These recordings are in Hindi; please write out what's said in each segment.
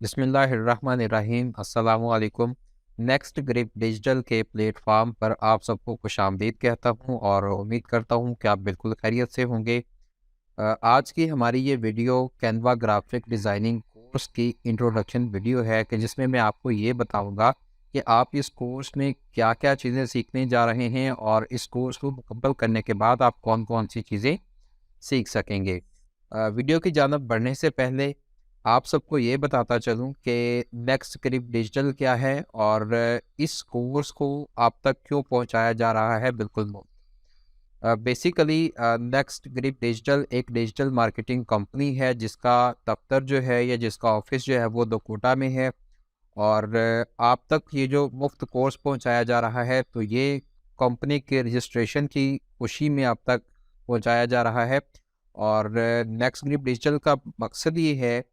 बिस्मिल्लाहिर्रहमानिर्रहीम अस्सलामुअलैकुम। नेक्स्ट ग्रिप डिजिटल के प्लेटफॉर्म पर आप सबको खुशामदीद कहता हूं और उम्मीद करता हूं कि आप बिल्कुल खैरियत से होंगे। आज की हमारी ये video Canva graphic designing course की इंट्रोडक्शन वीडियो है कि जिसमें मैं आपको ये बताऊंगा कि आप इस कोर्स में क्या क्या चीज़ें सीखने जा रहे हैं और इस कोर्स को मुकम्मल करने के बाद आप कौन कौन सी चीज़ें सीख सकेंगे। वीडियो की जानब बढ़ने से पहले आप सबको ये बताता चलूँ कि नेक्स्ट स्क्रिप्ट डिजिटल क्या है और इस कोर्स को आप तक क्यों पहुंचाया जा रहा है बिल्कुल मुफ्त। बेसिकली नेक्स्ट ग्रिप डिजिटल एक डिजिटल मार्केटिंग कंपनी है जिसका दफ्तर जो है या जिसका ऑफिस जो है वो दोकोटा में है। और आप तक ये जो मुफ्त कोर्स पहुंचाया जा रहा है तो ये कंपनी के रजिस्ट्रेशन की खुशी में आप तक पहुंचाया जा रहा है। और नेक्स्ट ग्रिप डिजिटल का मकसद ये है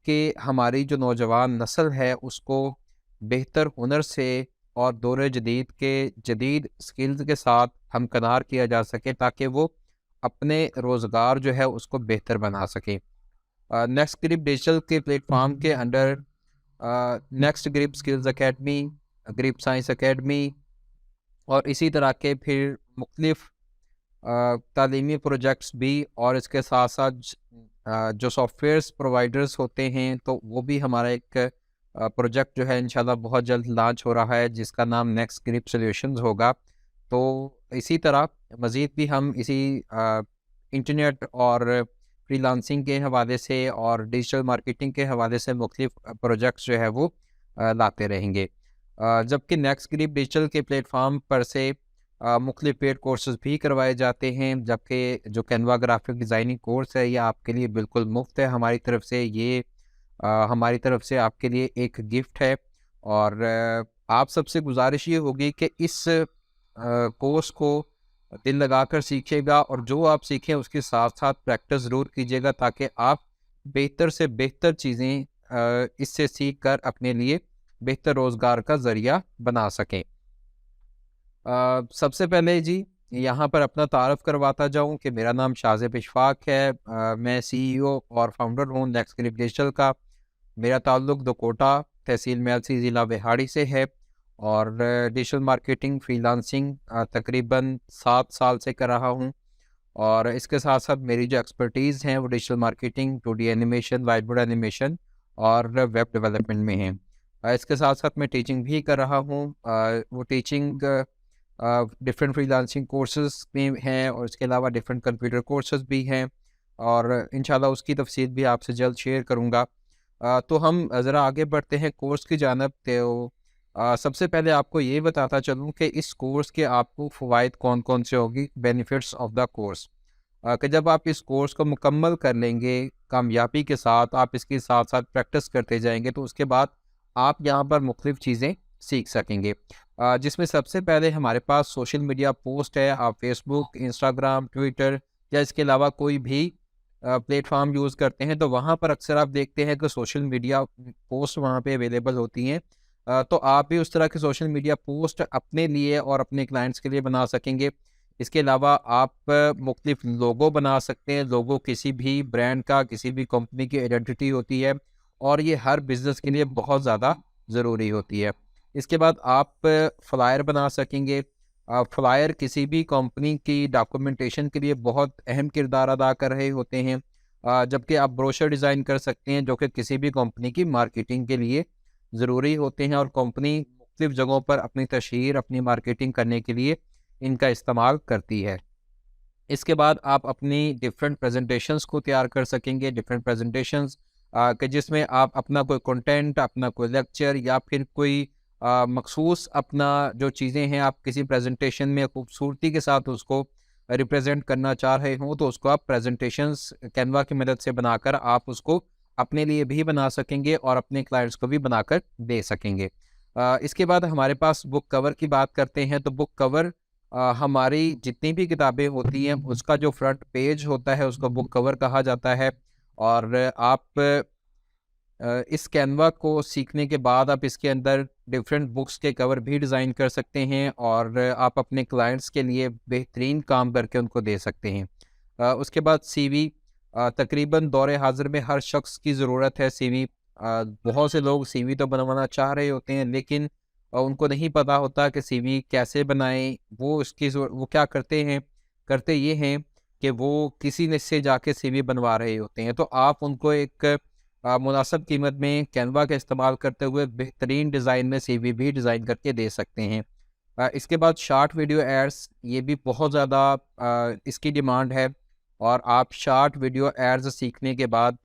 कि हमारी जो नौजवान नस्ल है उसको बेहतर हुनर से और दौर जदीद के जदीद स्किल्स के साथ हमकनार किया जा सके ताकि वो अपने रोज़गार जो है उसको बेहतर बना सके। नेक्स्ट ग्रिप डिजिटल के प्लेटफॉर्म के under next grip skills academy, grip science academy और इसी तरह के फिर मुख्तलिफ तालीमी प्रोजेक्ट्स भी और इसके साथ साथ जो सॉफ्टवेयर्स प्रोवाइडर्स होते हैं तो वो भी हमारा एक प्रोजेक्ट जो है इंशाल्लाह बहुत जल्द लॉन्च हो रहा है जिसका नाम नेक्स्ट ग्रिप सॉल्यूशंस होगा। तो इसी तरह मज़ीद भी हम इसी इंटरनेट और फ्रीलांसिंग के हवाले से और डिजिटल मार्केटिंग के हवाले से मुख्तलिफ प्रोजेक्ट्स जो है वो लाते रहेंगे। जबकि नेक्स्ट ग्रिप डिजिटल के प्लेटफॉर्म पर से मुख्तलिफ पेड कोर्सेज भी करवाए जाते हैं, जबकि जो कैनवा ग्राफिक डिज़ाइनिंग कोर्स है ये आपके लिए बिल्कुल मुफ्त है। हमारी तरफ से ये हमारी तरफ से आपके लिए एक गिफ्ट है। और आप सबसे गुजारिश ये होगी कि इस कोर्स को दिल लगाकर सीखिएगा और जो आप सीखें उसके साथ साथ प्रैक्टिस ज़रूर कीजिएगा ताकि आप बेहतर से बेहतर चीज़ें इससे सीख कर अपने लिए बेहतर रोज़गार का ज़रिया बना सकें। सबसे पहले जी यहाँ पर अपना तारफ़ करवाता जाऊँ कि मेरा नाम शाज़िब इशफ़ाक़ है। मैं सीईओ और फाउंडर हूँ नेक्स्ट ग्रिप डिजिटल का। मेरा ताल्लुक़ दोकोटा तहसील मेहलसी ज़िला बिहाड़ी से है और डिजिटल मार्केटिंग फ्रीलांसिंग तकरीबन 7 साल से कर रहा हूँ। और इसके साथ साथ मेरी जो एक्सपर्टीज़ हैं वो digital marketing, 2D animation, white board animation और वेब डेवलपमेंट में हैं। इसके साथ साथ मैं टीचिंग भी कर रहा हूँ। वो टीचिंग डिफरेंट फ्रीलांसिंग कोर्सेज़ में हैं और इसके अलावा डिफरेंट कंप्यूटर कोर्सेज़ भी हैं और इंशाल्लाह उसकी तफसील भी आपसे जल्द शेयर करूँगा। तो हम ज़रा आगे बढ़ते हैं कोर्स की जानिब। तो सबसे पहले आपको ये बताता चलूँ कि इस कोर्स के आपको फ़वाइद कौन-कौन से होगी, बेनिफिट्स ऑफ द कोर्स। कि जब आप इस कोर्स को मुकम्मल कर लेंगे कामयाबी के साथ, आप इसके साथ-साथ प्रैक्टिस करते जाएँगे तो उसके बाद आप यहाँ पर मुख्तलिफ़ चीज़ें सीख सकेंगे। जिसमें सबसे पहले हमारे पास सोशल मीडिया पोस्ट है। आप फेसबुक, इंस्टाग्राम, ट्विटर या इसके अलावा कोई भी प्लेटफॉर्म यूज़ करते हैं तो वहाँ पर अक्सर आप देखते हैं कि सोशल मीडिया पोस्ट वहाँ पे अवेलेबल होती हैं। तो आप भी उस तरह के सोशल मीडिया पोस्ट अपने लिए और अपने क्लाइंट्स के लिए बना सकेंगे। इसके अलावा आप मुख्तलिफ लोगो बना सकते हैं। लोगो किसी भी ब्रांड का, किसी भी कंपनी की आइडेंटिटी होती है और ये हर बिज़नेस के लिए बहुत ज़्यादा ज़रूरी होती है। इसके बाद आप फ्लायर बना सकेंगे। फ्लायर किसी भी कंपनी की डॉक्यूमेंटेशन के लिए बहुत अहम किरदार अदा कर रहे होते हैं। जबकि आप ब्रोशर डिज़ाइन कर सकते हैं जो कि किसी भी कंपनी की मार्केटिंग के लिए ज़रूरी होते हैं और कंपनी मुख्तलिफ़ जगहों पर अपनी तशहीर, अपनी मार्केटिंग करने के लिए इनका इस्तेमाल करती है। इसके बाद आप अपनी डिफरेंट प्रेजेंटेशंस को तैयार कर सकेंगे। डिफरेंट प्रेजेंटेशंस कि जिसमें आप अपना कोई कंटेंट, अपना कोई लेक्चर या फिर कोई मखसूस अपना जो चीज़ें हैं आप किसी प्रेजेंटेशन में खूबसूरती के साथ उसको रिप्रेजेंट करना चाह रहे हों तो उसको आप प्रेजेंटेशंस कैनवा की मदद से बनाकर आप उसको अपने लिए भी बना सकेंगे और अपने क्लाइंट्स को भी बनाकर दे सकेंगे। इसके बाद हमारे पास बुक कवर की बात करते हैं तो बुक कवर हमारी जितनी भी किताबें होती हैं उसका जो फ्रंट पेज होता है उसको बुक कवर कहा जाता है। और आप इस कैनवा को सीखने के बाद आप इसके अंदर डिफरेंट बुक्स के कवर भी डिज़ाइन कर सकते हैं और आप अपने क्लाइंट्स के लिए बेहतरीन काम करके उनको दे सकते हैं। उसके बाद सीवी तकरीबन दौरे हाज़िर में हर शख्स की ज़रूरत है सीवी। बहुत से लोग सीवी तो बनवाना चाह रहे होते हैं, लेकिन उनको नहीं पता होता कि सीवी कैसे बनाएं। वो क्या करते हैं, करते ये हैं कि वो किसी ने से जाके सीवी बनवा रहे होते हैं। तो आप उनको एक मुनासिब कीमत में कैनवा का इस्तेमाल करते हुए बेहतरीन डिज़ाइन में सीवी भी डिज़ाइन करके दे सकते हैं। इसके बाद शॉर्ट वीडियो एड्स, ये भी बहुत ज़्यादा इसकी डिमांड है। और आप शॉर्ट वीडियो एड्स सीखने के बाद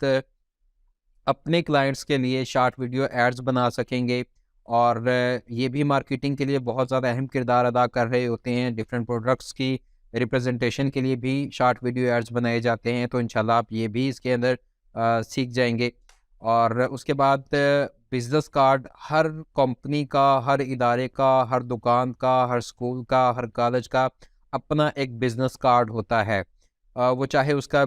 अपने क्लाइंट्स के लिए शॉर्ट वीडियो एड्स बना सकेंगे। और ये भी मार्केटिंग के लिए बहुत ज़्यादा अहम किरदार अदा कर रहे होते हैं। डिफरेंट प्रोडक्ट्स की रिप्रेजेंटेशन के लिए भी शॉर्ट वीडियो एड्स बनाए जाते हैं। तो इंशाल्लाह आप ये भी इसके अंदर सीख जाएंगे। और उसके बाद बिज़नेस कार्ड, हर कंपनी का, हर इदारे का, हर दुकान का, हर स्कूल का, हर कॉलेज का अपना एक बिज़नेस कार्ड होता है। वो चाहे उसका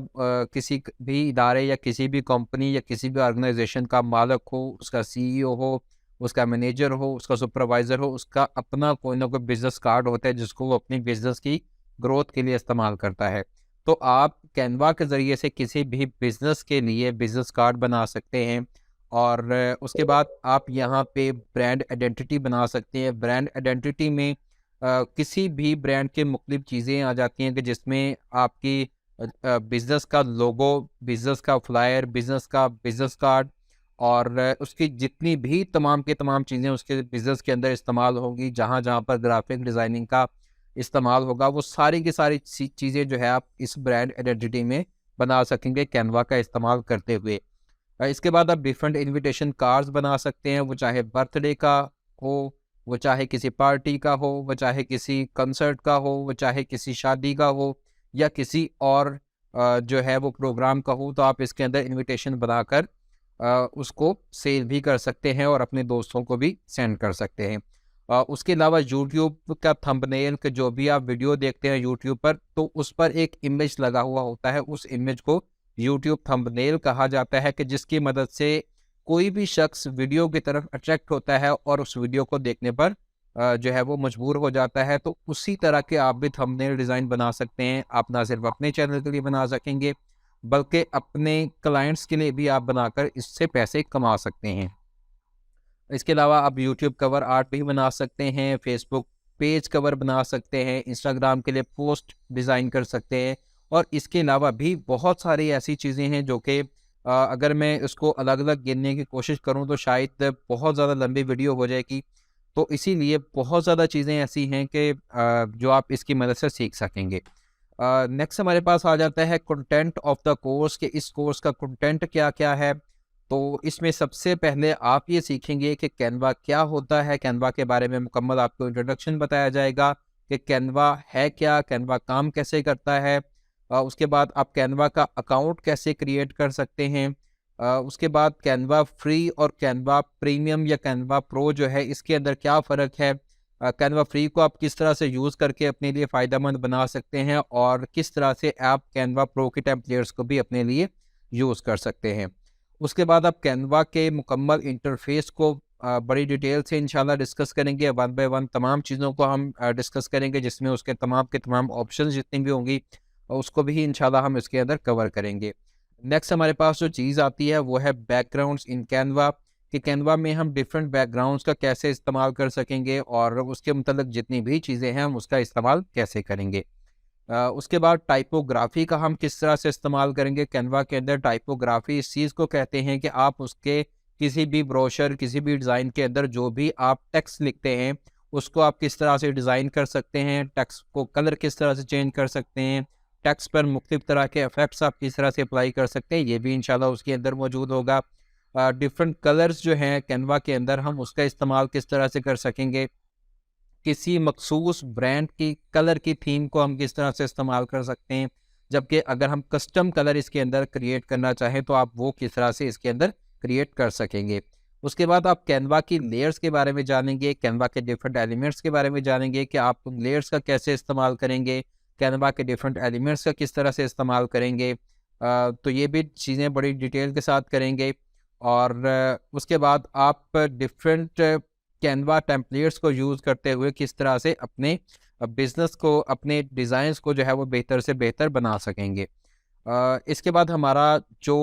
किसी भी इदारे या किसी भी कंपनी या किसी भी ऑर्गेनाइजेशन का मालिक हो, उसका सीईओ हो, उसका मैनेजर हो, उसका सुपरवाइज़र हो, उसका अपना कोई ना कोई बिज़नेस कार्ड होता है जिसको वो अपनी बिज़नेस की ग्रोथ के लिए इस्तेमाल करता है। तो आप कैनवा के ज़रिए से किसी भी बिज़नेस के लिए बिज़नेस कार्ड बना सकते हैं। और उसके बाद आप यहाँ पे ब्रांड आइडेंटिटी बना सकते हैं। ब्रांड आइडेंटिटी में किसी भी ब्रांड के मुख्तलिफ चीज़ें आ जाती हैं कि जिसमें आपकी बिज़नेस का लोगो, बिज़नेस का फ्लायर, बिज़नेस का बिज़नेस कार्ड और उसकी जितनी भी तमाम के तमाम चीज़ें उसके बिज़नेस के अंदर इस्तेमाल होंगी, जहाँ-जहाँ पर ग्राफिक डिज़ाइनिंग का इस्तेमाल होगा, वो सारी की सारी चीज़ें जो है आप इस ब्रांड आइडेंटिटी में बना सकेंगे कैनवा का इस्तेमाल करते हुए। इसके बाद आप डिफरेंट इनविटेशन कार्ड्स बना सकते हैं, वो चाहे बर्थडे का हो, वो चाहे किसी पार्टी का हो, वो चाहे किसी कंसर्ट का हो, वो चाहे किसी शादी का हो या किसी और जो है वो प्रोग्राम का हो। तो आप इसके अंदर इनविटेशन बनाकर उसको सेल भी कर सकते हैं और अपने दोस्तों को भी सेंड कर सकते हैं। उसके अलावा यूट्यूब का थंबनेल के जो भी आप वीडियो देखते हैं यूट्यूब पर, तो उस पर एक इमेज लगा हुआ होता है। उस इमेज को यूट्यूब थंबनेल कहा जाता है कि जिसकी मदद से कोई भी शख्स वीडियो की तरफ अट्रैक्ट होता है और उस वीडियो को देखने पर जो है वो मजबूर हो जाता है। तो उसी तरह के आप भी थंबनेल डिज़ाइन बना सकते हैं। आप ना सिर्फ अपने चैनल के लिए बना सकेंगे, बल्कि अपने क्लाइंट्स के लिए भी आप बनाकर इससे पैसे कमा सकते हैं। इसके अलावा आप यूट्यूब कवर आर्ट भी बना सकते हैं, फेसबुक पेज कवर बना सकते हैं, इंस्टाग्राम के लिए पोस्ट डिज़ाइन कर सकते हैं। और इसके अलावा भी बहुत सारी ऐसी चीज़ें हैं जो कि अगर मैं इसको अलग-अलग गिनने की कोशिश करूं तो शायद बहुत ज़्यादा लंबी वीडियो हो जाएगी। तो इसीलिए बहुत ज़्यादा चीज़ें ऐसी हैं कि जो आप इसकी मदद से सीख सकेंगे। नेक्स्ट हमारे पास आ जाता है कंटेंट ऑफ द कोर्स, कि इस कोर्स का कंटेंट क्या-क्या है। तो इसमें सबसे पहले आप ये सीखेंगे कि कैनवा क्या होता है। कैनवा के बारे में मुकम्मल आपको इंट्रोडक्शन बताया जाएगा कि कैनवा है क्या, कैनवा काम कैसे करता है। उसके बाद आप कैनवा का अकाउंट कैसे क्रिएट कर सकते हैं। उसके बाद कैनवा फ्री और कैनवा प्रीमियम या कैनवा प्रो जो है, इसके अंदर क्या फ़र्क है। कैनवा फ्री को आप किस तरह से यूज़ करके अपने लिए फ़ायदेमंद बना सकते हैं और किस तरह से आप कैनवा प्रो के टेम्पलेट्स को भी अपने लिए यूज़ कर सकते हैं। उसके बाद आप कैनवा के मुकम्मल इंटरफेस को बड़ी डिटेल से इंशाल्लाह डिस्कस करेंगे। वन बाय वन तमाम चीज़ों को हम डिस्कस करेंगे, जिसमें उसके तमाम के तमाम ऑप्शंस जितनी भी होंगी उसको भी इंशाल्लाह हम इसके अंदर कवर करेंगे। नेक्स्ट हमारे पास जो चीज़ आती है वो है बैकग्राउंड्स इन कैनवा, कि कैनवा में हम डिफरेंट बैकग्राउंड्स का कैसे इस्तेमाल कर सकेंगे और उसके मतलब जितनी भी चीज़ें हैं हम उसका इस्तेमाल कैसे करेंगे। उसके बाद टाइपोग्राफी का हम किस तरह से इस्तेमाल करेंगे कैनवा के अंदर। टाइपोग्राफी इस चीज़ को कहते हैं कि आप उसके किसी भी ब्रोशर, किसी भी डिज़ाइन के अंदर जो भी आप टेक्स्ट लिखते हैं उसको आप किस तरह से डिज़ाइन कर सकते हैं, टेक्स्ट को कलर किस तरह से चेंज कर सकते हैं, टेक्स्ट पर मुख्तलिफ तरह के इफ़ेक्ट्स आप किस तरह से अप्लाई कर सकते हैं, ये भी इंशाल्लाह उसके अंदर मौजूद होगा। डिफरेंट कलर्स जो हैं कैनवा के अंदर हम उसका इस्तेमाल किस तरह से कर सकेंगे। किसी मखसूस ब्रांड की कलर की थीम को हम किस तरह से इस्तेमाल कर सकते हैं, जबकि अगर हम कस्टम कलर इसके अंदर क्रिएट करना चाहें तो आप वो किस तरह से इसके अंदर क्रिएट कर सकेंगे। उसके बाद आप कैनवा की लेयर्स के बारे में जानेंगे, कैनवा के डिफरेंट एलिमेंट्स के बारे में जानेंगे कि आप उन लेयर्स का कैसे इस्तेमाल करेंगे, कैनवा के डिफरेंट एलिमेंट्स का किस तरह से इस्तेमाल करेंगे। तो ये भी चीज़ें बड़ी डिटेल के साथ करेंगे। और उसके बाद आप डिफरेंट कैनवा टेम्पलेट्स को यूज़ करते हुए किस तरह से अपने बिज़नेस को, अपने डिज़ाइंस को जो है वो बेहतर से बेहतर बना सकेंगे। इसके बाद हमारा जो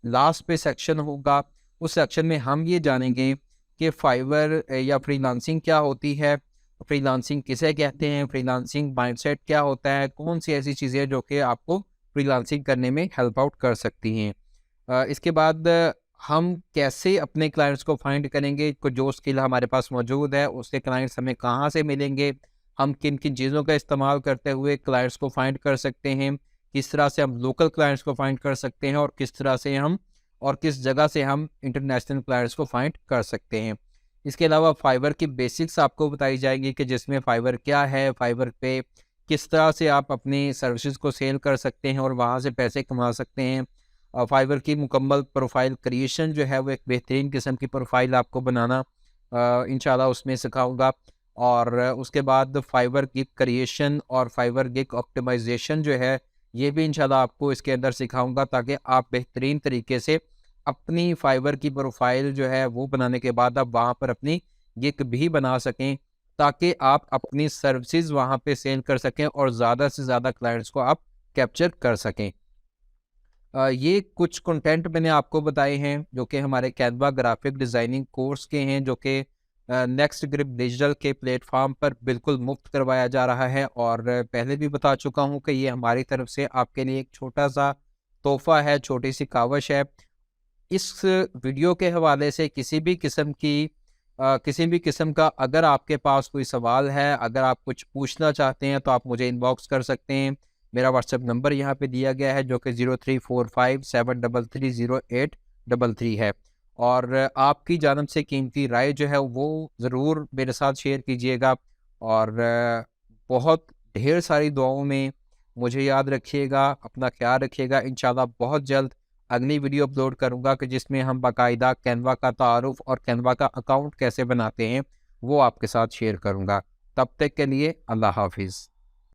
लास्ट पे सेक्शन होगा उस सेक्शन में हम ये जानेंगे कि फाइवर या फ्रीलांसिंग क्या होती है, फ्रीलांसिंग किसे कहते हैं, फ्रीलांसिंग माइंडसेट क्या होता है, कौन सी ऐसी चीज़ें जो कि आपको फ्रीलांसिंग करने में हेल्प आउट कर सकती हैं। इसके बाद हम कैसे अपने क्लाइंट्स को फाइंड करेंगे, जो स्किल हमारे पास मौजूद है उसके क्लाइंट्स हमें कहाँ से मिलेंगे, हम किन किन चीज़ों का इस्तेमाल करते हुए क्लाइंट्स को फाइंड कर सकते हैं, किस तरह से हम लोकल क्लाइंट्स को फाइंड कर सकते हैं और किस तरह से हम और किस जगह से हम इंटरनेशनल क्लाइंट्स को फाइंड कर सकते हैं। इसके अलावा फाइवर की बेसिक्स आपको बताई जाएगी कि जिसमें फाइवर क्या है, फाइवर पे किस तरह से आप अपनी सर्विसेज को सेल कर सकते हैं और वहाँ से पैसे कमा सकते हैं। फाइवर की मुकम्मल प्रोफाइल क्रिएशन जो है वो एक बेहतरीन किस्म की प्रोफाइल आपको बनाना इंशाल्लाह उसमें सिखाऊंगा। और उसके बाद फाइवर गिग क्रिएशन और फाइवर गिग ऑप्टिमाइजेशन जो है ये भी इंशाल्लाह आपको इसके अंदर सिखाऊंगा, ताकि आप बेहतरीन तरीके से अपनी फाइवर की प्रोफाइल जो है वो बनाने के बाद आप वहाँ पर अपनी गिग भी बना सकें, ताकि आप अपनी सर्विसेज वहाँ पे सेल कर सकें और ज़्यादा से ज़्यादा क्लाइंट्स को आप कैप्चर कर सकें। ये कुछ कंटेंट मैंने आपको बताए हैं जो कि हमारे कैनवा ग्राफिक डिज़ाइनिंग कोर्स के हैं, जो कि नेक्स्ट ग्रिप डिजिटल के प्लेटफॉर्म पर बिल्कुल मुफ्त करवाया जा रहा है। और पहले भी बता चुका हूँ कि ये हमारी तरफ से आपके लिए एक छोटा सा तोहफ़ा है, छोटी सी काविश है। इस वीडियो के हवाले से किसी भी किस्म का अगर आपके पास कोई सवाल है, अगर आप कुछ पूछना चाहते हैं तो आप मुझे इनबॉक्स कर सकते हैं। मेरा व्हाट्सएप नंबर यहाँ पे दिया गया है जो कि 0345733083 है। और आपकी जानब से कीमती राय जो है वो ज़रूर मेरे साथ शेयर कीजिएगा। और बहुत ढेर सारी दुआओं में मुझे याद रखिएगा, अपना ख्याल रखिएगा। इंशाल्लाह बहुत जल्द अगली वीडियो अपलोड करूँगा कि जिसमें हम बाकायदा कैनवा का तारुफ और कैनवा का अकाउंट कैसे बनाते हैं वो आपके साथ शेयर करूँगा। तब तक के लिए अल्लाह हाफिज़।